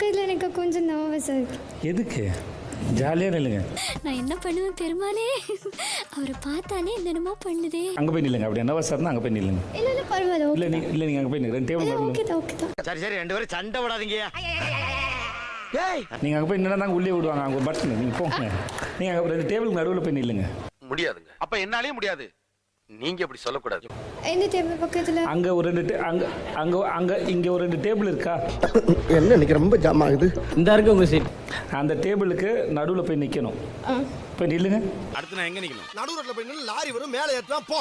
பக்கத்தில் எனக்கு கொஞ்சம் நர்வஸாக இருக்கு. எதுக்கு? ஜாலியாக நில்லுங்க. நான் என்ன பண்ணுவேன் பெருமாளே, அவரை பார்த்தாலே என்னென்னமோ பண்ணுதே. அங்கே போய் நில்லுங்க. அப்படி என்ன சார்னா அங்கே போய் நில்லுங்க. இல்லை இல்லை பரவாயில்ல. இல்லை நீங்கள் அங்கே போய் நில்லுங்க. 2 டேபிள் ஓகே தான் ஓகே தான். சரி 2 பேரும் சண்டை விடாதீங்க. நீங்கள் அங்கே போய் நின்னா தாங்க உள்ளே விடுவாங்க. அங்கே ஒரு பட்டன் நீங்கள் போங்க. நீங்கள் அங்கே 2 டேபிளுக்கு நடுவில் போய் நில்லுங்க. முடியாதுங்க. அப்ப என்னாலே முடியாது. நீங்க அப்படி சொல்லக்கூடாது. எந்த டேபிள் பக்கத்தில்? அங்கே ஒரு 2 அங்கே இங்கே ஒரு 2 டேபிள் இருக்கா? என்ன இன்னைக்கு ரொம்ப ஜாம் ஆகுது. இந்த இருக்கு உங்க சீட். அந்த டேபிளுக்கு நடுவில் போய் நிற்கணும். போய் நில்லுங்க. அடுத்து நான் எங்க நிக்கணும்? நடு ரோட்ல போய் நின்னு லாரி வரும் மேலே ஏற்றா போ.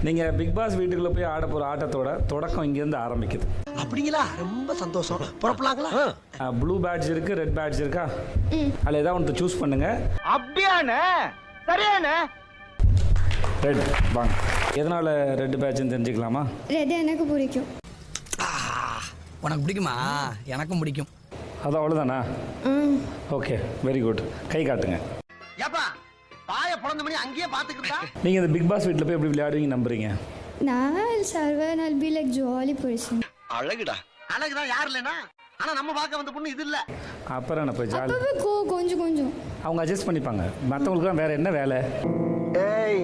நீங்கள் பிக் பாஸ் வீட்டுக்குள்ளே போய் ஆட போகிற ஆட்டத்தோட தொடக்கம் இங்கேருந்து ஆரம்பிக்குது. அப்படிங்களா? ரொம்ப சந்தோஷம். புறப்படலாங்களா? ப்ளூ பேட்ஜ் இருக்குது, ரெட் பேட்ஜ் இருக்கா? அதில் ஏதாவது ஒன்று சூஸ் பண்ணுங்க. அப்படியானே? சரியானே? ரெட் வாங்க. எதனால் ரெட் பேட்ச்னு தெரிஞ்சுக்கலாமா? ரெட் எனக்கு பிடிக்கும். உனக்கு பிடிக்குமா? எனக்கும் பிடிக்கும். அது அவ்வளோதானா? Okay very good. கை காட்டுங்க. ஏப்பா பாய பொளந்த மணி அங்கேயே பாத்துக்கிட்டா. நீங்கள் இந்த பிக் பாஸ் வீட்டில் போய் எப்படி விளையாடுவீங்க நம்புறீங்க? நான் servant I'll be like jolly person. அழகுடா. அழகுதான் யார் இல்லைனா? ஆனா நம்ம பார்க்க வந்த பொண்ணு இது இல்ல. அப்புறம் என்ன போய் ஜாலி. அப்போ கொஞ்சம் கொஞ்சம் அவங்க அட்ஜஸ்ட் பண்ணிப்பாங்க. மற்றவங்களுக்குலாம் வேற என்ன வேலை? ஏய்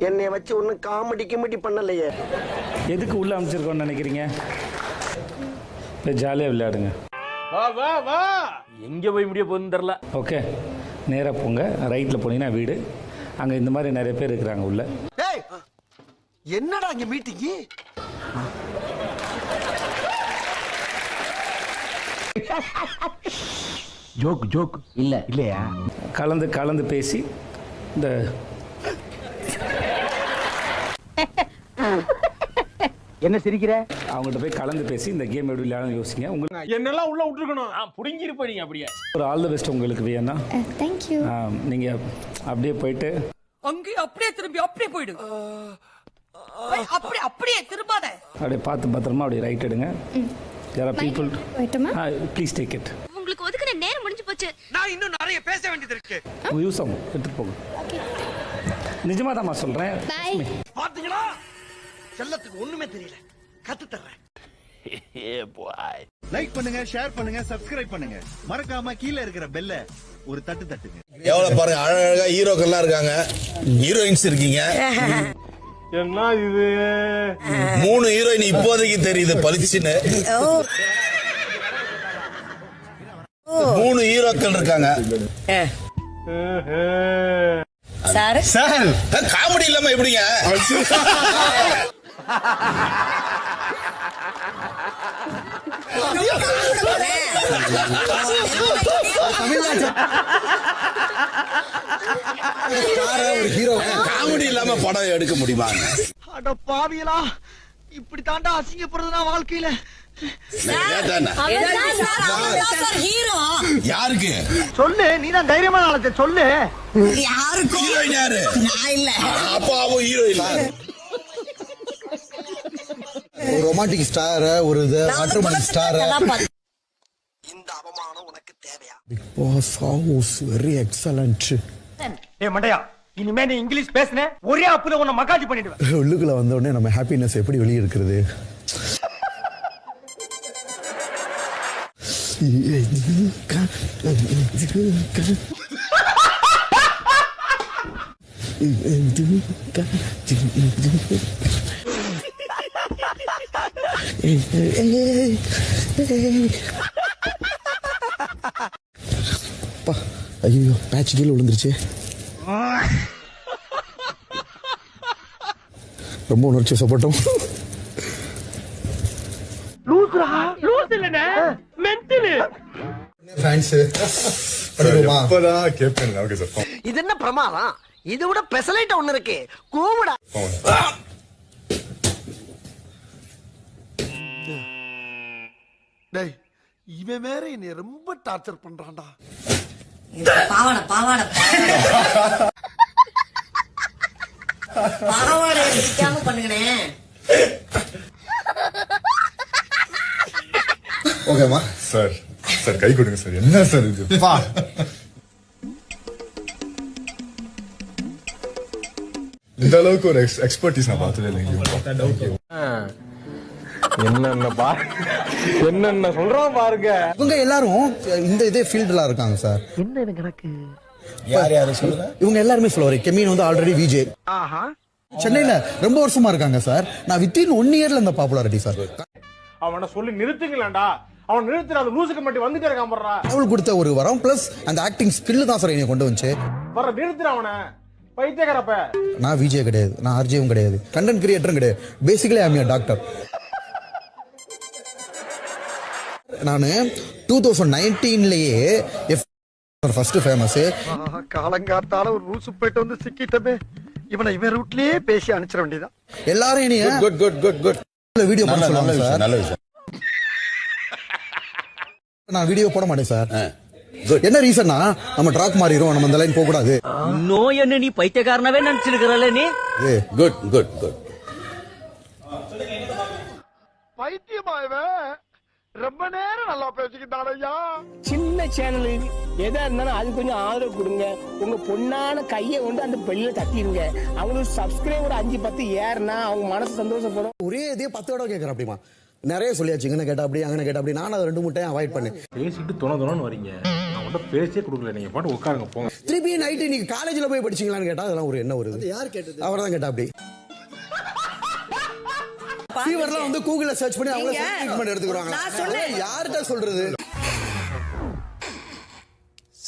என்னைய வச்சு ஒன்றும் காமெடி பண்ணலையே. எதுக்கு உள்ளே அமைச்சிருக்கோன்னு நினைக்கிறீங்க? போய் ஜாலியாக விளையாடுங்க. வா வா வா. எங்க போய் முடிய போகுதுன்னு தெரியல. ஓகே நேராக போங்க. ரைட்டில் போனீங்கன்னா வீடு. அங்கே இந்த மாதிரி நிறைய பேர் இருக்கிறாங்க உள்ள. ஏய் என்னடா இங்க மீட்டிங்கு? ஜோக் இல்ல இல்லையா? கலந்து பேசி இந்த என்ன சிரிக்கிற? அவங்கள்ட்ட போய் கலந்து பேசி இந்த கேம் எப்படி விளையாடணும் யோசிங்க. உங்களுக்கு என்னெல்லாம் உள்ள விட்டுருக்கணும். புடுங்கிருப்பீங்க அப்படியே. ஒரு ஆல் தி பெஸ்ட் உங்களுக்கு வேணா. தேங்க்யூ. நீங்கள் அப்படியே போயிட்டு அங்கே அப்படியே திரும்பி அப்படியே போயிடு. அப்படியே திரும்பாத. அப்படியே பார்த்து பத்திரமா அப்படியே ரைட் எடுங்க. யாரா பீப்புள் போயிட்டுமா? Please take it. உங்களுக்கு ஒதுக்குன நேரம் முடிஞ்சு போச்சு. நான் இன்னும் நிறைய பேச வேண்டியது இருக்கு. யூஸ் ஆகும். எடுத்துட்டு போங்க. நிஜமா தான் சொல்கிறேன். பை. பாத்தீங்களா? செல்லத்துக்கு ஒண்ணுமே தெரியல. கத்து தர்றேன். லைக் பண்ணுங்க, ஷேர் பண்ணுங்க, சப்ஸ்கிரைப் பண்ணுங்க. மறக்காம கீழே இருக்கிற பெல்ல ஒரு தட்டு தட்டுங்க. எவ்வளவு பாருங்க, அழகா ஹீரோக்கள்லாம் இருக்காங்க, ஹீரோயின்ஸ் இருக்கீங்க. என்ன இது? 3 ஹீரோயின் இப்போதைக்கு தெரியுது பளிச்சுன்னு. 3 ஹீரோக்கள் இருக்காங்க. சார் காமெடி இல்லாம எப்படிங்க? காமெடி இல்லாம படம் எடுக்க முடியுமா? அட பாவியலா, இப்படி தாண்டா அசிங்கப்படுறதுனா வாழ்க்கையில. யாருக்கு சொல்லு, நீதான் தைரியமான ஆளத்தை சொல்லு. ஹீரோயின் யாரு? அப்பாவும் ஹீரோயின். ஒரு ரொமான்டிக் ஸ்டார், ஒரு மேட்ரிமோனி ஸ்டார். இந்த அவமானம் உனக்கு தேவையா? Bigg Boss house very excellent. ஏய் மண்டையா, இனிமே நீ இங்கிலீஷ் பேசுன ஒரே அப்புல உன்னை மகாஜி பண்ணிடுவேன். உள்ளுக்குள்ள வந்த உடனே நம்ம ஹாப்பினஸ் எப்படி வெளியே இருக்கிறது? ஐயோ பேட்ச் டீல் விழுந்துருச்சு. ரொம்ப உணர்ச்சி வசப்பட்டோம். லூஸ் இல்லனே, mental. Fans captain. Okay sir. இது என்ன பிரமாதம்? இதை விட பெசலைட் ஒண்ணு இருக்கு. கூவுடா. டேய், இவன் வேற என்னை ரொம்ப டார்ச்சர் பண்றான்டா. பாவாடை பாவாடை பாவாடை எடுக்காம பண்ணுங்கனே. ஓகேமா சார். சார் கை கொடுங்க சார். என்ன சார் இது? இந்த அளவுக்கு ஒரு எக்ஸ்பர்டீஸ் நான் பார்த்ததே இல்லைங்க. என்னென்ன சொல்றான் பாருங்க. இவங்க எல்லாரும் இந்த இதே ஃபீல்டுல இருக்காங்க சார். யார் யாரு சொல்லுங்க? இவங்க எல்லாருமே சொல்லுவாரு கெமீன் வந்து ஆல்ரெடி விஜே சென்னையில ரொம்ப வருஷமா இருக்காங்க சார். நான் வித்தின் 1 இயர்ல இந்த பாப்புலாரிட்டி சார். அவனை சொல்லி நிறுத்துங்களேன்டா. அவன் நிறுத்துற அந்த லூசுக்கு மட்டும் வந்துட்டே இருக்கான் போடுறா. அவள் கொடுத்த ஒரு வரம் பிளஸ் அந்த ஆக்டிங் ஸ்கில் தான் சார் என்னை கொண்டு வந்துச்சு. வர நிறுத்துற அவனை பைத்தியக்காரப்ப. நான் விஜே கிடையாது, நான் ஆர்ஜேவும் கிடையாது, கண்டென்ட் கிரியேட்டரும் கிடையாது. Basically I am doctor. நான் 2019லயே ஃபர்ஸ்ட் ஃபேமஸ். காலங்காத்தால ஒரு ரூசு போயிட்டு வந்து சிக்கிட்டமே. இவனை இவன் ரூட்லயே பேசி அனுப்பிச்சிட வேண்டியதான். எல்லாரும் என்னைய good good good good video போட சொல்லுவாங்க சார். நல்ல விஷயம். நான் வீடியோ போட மாட்டேன் சார். என்ன ரீசன்னா நம்ம ட்ராக் மாறிடும், நம்ம அந்த லைன் போக கூடாது. நோய் என்ன நீ பைத்தியக்காரனவே நினைச்சிருக்கிறல்ல நீ. Good good good. பைத்தியமாயவே ரொம்ப நேரம் நல்லா பேசிக்கிட்டான் ஐயா. சின்ன சேனல் எதா இருந்தாலும் அது கொஞ்சம் ஆதரவு கொடுங்க. உங்க பொண்ணான கையை கொண்டு அந்த பெல்ல தட்டிடுங்க. அவங்களுக்கு சப்ஸ்கிரைபர் 5-10 ஏறுனா அவங்க மனசு சந்தோஷப்படும். ஒரே இதே 10 தடவை கேட்கறேன். அப்படிமா நிறைய சொல்லியாச்சு. இங்கே கேட்டா அப்படி, அங்கே கேட்டா அப்படி. நான் அதை 2-3 டைம் அவாய்ட் பண்ணேன். பேசிட்டு தொணன்னு வரீங்க. அவன்கிட்ட பேசியே கொடுக்கல. நீங்க பாட்டு உட்காருங்க போங்க. திருப்பி நைட்டு நீங்க காலேஜ்ல போய் படிச்சீங்களான்னு கேட்டா அதெல்லாம் ஒரு என்ன வருது. யார் கேட்டது? அவர் தான் கேட்டா அப்படி. ஃபீவர்லாம் வந்து கூகுள்ல சர்ச் பண்ணி அவங்க ட்ரீட்மென்ட் எடுத்துக்கறாங்க. நான் சொல்றேன் யார்ட்ட சொல்றது?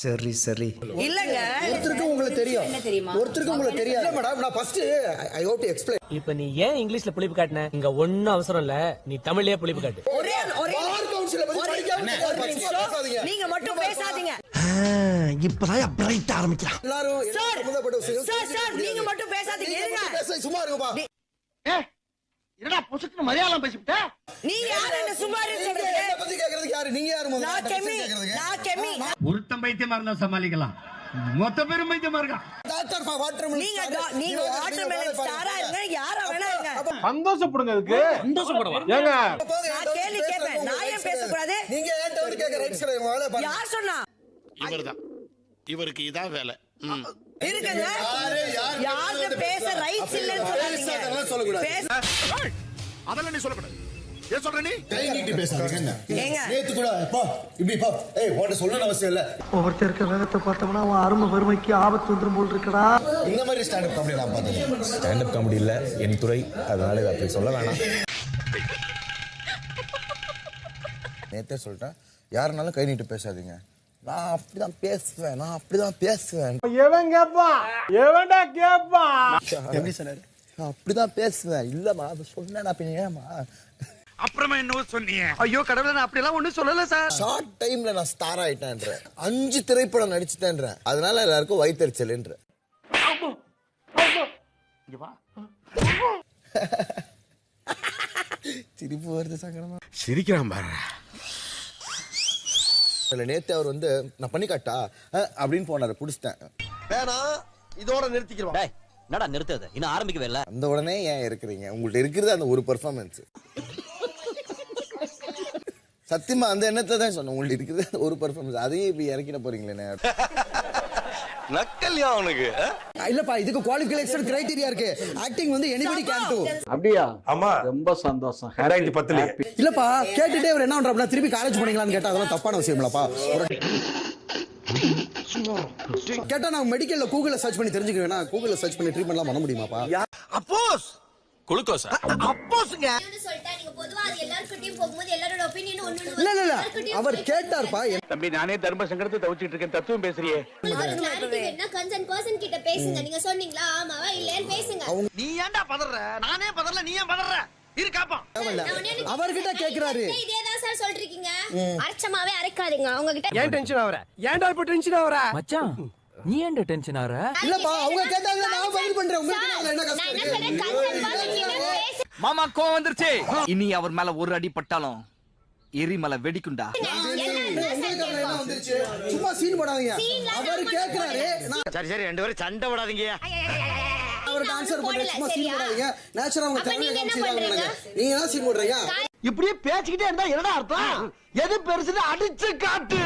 சரி சரி இல்லங்க ஒருத்தருக்கு உங்களுக்கு தெரியும், ஒருத்தருக்கு உங்களுக்கு தெரியாது. இல்ல மேடம், நான் first I have to explain. இப்ப நீ ஏன் இங்கிலீஷ்ல புளிப்பு காட்டின? இங்க ஒண்ணும் அவசரம் இல்ல, நீ தமிழ்லயே புளிப்பு காட்டு. ஒரே பார் கவுன்சில பத்தி படிக்காதீங்க. நீங்க மட்டும் பேசாதீங்க. இப்பதான் பிரைட் ஆரம்பிக்கிறான். எல்லாரும் சம்பந்தப்பட்ட விஷயம். சார் நீங்க மட்டும் பேசாதீங்க. இருங்க. சும்மா இருங்கப்பா. என்னடா பொசுக்கு மலையாளம் பேசிவிட்ட? நீங்க யார் என்ன சும்மா இருன்னு சொல்றீங்க? என்ன பத்தி கேக்குறதுக்கு யாரு? நீங்க யாரு? நான் கெமி. ஒருத்தன் பைத்தியமா இருந்தா சமாளிக்கலாம். மொத்த பேரும் பைத்தியமா இருக்கான். Doctor for watermelon. நீங்க வாட்டர்மெலன் ஸ்டாரா இருங்க, யாரா வேணா இருங்க. சந்தோஷப்படுங்க. அதுக்கு சந்தோஷப்படவா? ஏங்க நான் கேள்வி கேட்பேன். நான் ஏன் பேச கூடாது? நீங்க ஏன்ட்ட வந்து கேக்குற ரைட்ஸ் கிடையாது. வேலை பாருங்க. யார் சொன்னா? இவர்தான். இவருக்கு இதான் வேலை. இருக்குங்க. யாருக்கு பேச ரைட்ஸ் இல்லன்னு சொல்லாதீங்க. அதெல்லாம் சொல்லக்கூடாது. அதெல்லாம் நீ சொல்லக்கூடாது. ஏன் சொல்ற நீ? கை நீட்டி பேசாதீங்க. ஏங்க நேத்து கூட பா இப்படி பா. ஏய் உன்கிட்ட சொல்லணும் அவசியம் இல்ல. ஒவ்வொருத்தர் இருக்க வேகத்தை பார்த்தோம்னா அவன் அருமை வறுமைக்கு ஆபத்து வந்துரும் போல் இருக்கடா. இந்த மாதிரி ஸ்டாண்டப் காமெடி நான் பார்த்தேன். ஸ்டாண்டப் காமெடி இல்ல என் துறை, அதனால இதை அப்படி சொல்ல வேணாம். நேத்தே சொல்லிட்டேன், யாருனாலும் கை நீட்டி பேசாதீங்க. நான் அப்படிதான் பேசுவேன், நான் அப்படிதான் பேசுவேன். எவன் கேப்பான்? எவன்டா கேப்பான்? எப்படி சொன்னாரு? நான் அப்படிதான் பேசுவேன். இல்லம்மா அது சொன்னேன். பின்ன ஏமா அப்புறமா என்ன சொன்னீங்க? ஐயோ கடவுளே, நான் அப்படி எல்லாம் ஒண்ணும் சொல்லல சார். ஷார்ட் டைம்ல நான் ஸ்டார் ஆயிட்டேன்ற, 5 திரைப்படம் நடிச்சுட்டேன்ற, அதனால எல்லாருக்கும் வயிற்றுச்சல்ன்ற. சிரிப்பு வருது சங்கடமா. சிரிக்கிறான் பாரு. நேத்து அவர் வந்து நான் பண்ணி காட்டா அப்படின்னு போனாரு. புடிச்சிட்டேன். வேணா இதோட நிறுத்திக்கிறோம். என்னடா நிறுத்தது? இன்னும் ஆரம்பிக்கவே இல்ல. அந்த உடனே ஏன் இருக்கிறீங்க? உங்கள்ட்ட இருக்கிறது அந்த ஒரு பெர்ஃபார்மன்ஸ். சத்தியமா அந்த எண்ணத்தை தான் சொன்னேன். உங்கள்ட்ட இருக்கிறது அந்த ஒரு பெர்ஃபார்மன்ஸ். அதையே இப்ப இறக்கிட போறீங்களே. நக்கல்யா அவனுக்கு. இல்லப்பா, இதுக்கு குவாலிஃபிகேஷன் கிரைட்டீரியா இருக்கு. ஆக்டிங் வந்து எனிபடி கேன் டு. அப்படியா? ஆமா, ரொம்ப சந்தோஷம். 2010 இல்லப்பா, கேட்டுட்டே அவர் என்ன பண்றாப்ல, திருப்பி காலேஜ் போனீங்களான்னு கேட்டா அதெல்லாம் தப்பான விஷயம் இல்லப்பா. கேட்டா நான் மெடிக்கல்ல கூகுள்ல சர்ச் பண்ணி தெரிஞ்சுக்குவேனா? கூகுள்ல சர்ச் பண்ணி ட்ரீட்மென்ட்லாம் பண்ண முடியுமாப்பா? அப்போஸ் குளுக்கோஸா? அப்போஸ்ங்க. இல்ல இல்ல அவர் கேட்டார்ப்பா. தம்பி, நானே தர்ம சங்கடத்தை தவிச்சிட்டு இருக்கேன். தத்துவம் பேசுறியே. நீ ஏன்டா பதற? நானே பதறல, நீ ஏன் பதற? இரு காப்பா. அவர்கிட்ட கேக்குறாரு. இதேதான் சார் சொல்றீங்க. அரைச்சமாவே அரைக்காதீங்க. அவங்க கிட்ட ஏன் டென்ஷன் ஆவற? ஏன்டா இப்ப டென்ஷன் ஆவற? மச்சான் நீ ஏன்டா டென்ஷன் ஆவற? இல்லப்பா, அவங்க கேட்டாங்க, நான் பதில் பண்றேன். உங்களுக்கு என்ன கஷ்டம் இருக்கு? மாமா கோவம் வந்துருச்சு. இனி அவர் மேல ஒரு அடி பட்டாலும் எரிமலை வெடிக்குண்டா. சும்மா சீன் போடாதீங்க. அவர் கேக்குறாரு. சரி ரெண்டு பேரும் சண்டை போடாதீங்க. அவருக்கு ஆன்சர் பண்றேன். சும்மா சீன் போடாதீங்க. நேச்சுரலா உங்க தமிழ் காமிச்சிடுறாங்க. நீங்க என்ன சீன் போடுறீங்க? இப்படியே பேசிக்கிட்டே இருந்தா என்னடா அர்த்தம்? எது பெருசுன்னு அடிச்சு காட்டு.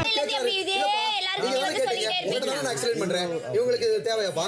நான் எக்ஸ்பிளைன் பண்றேன். இவங்களுக்கு இது தேவையாப்பா?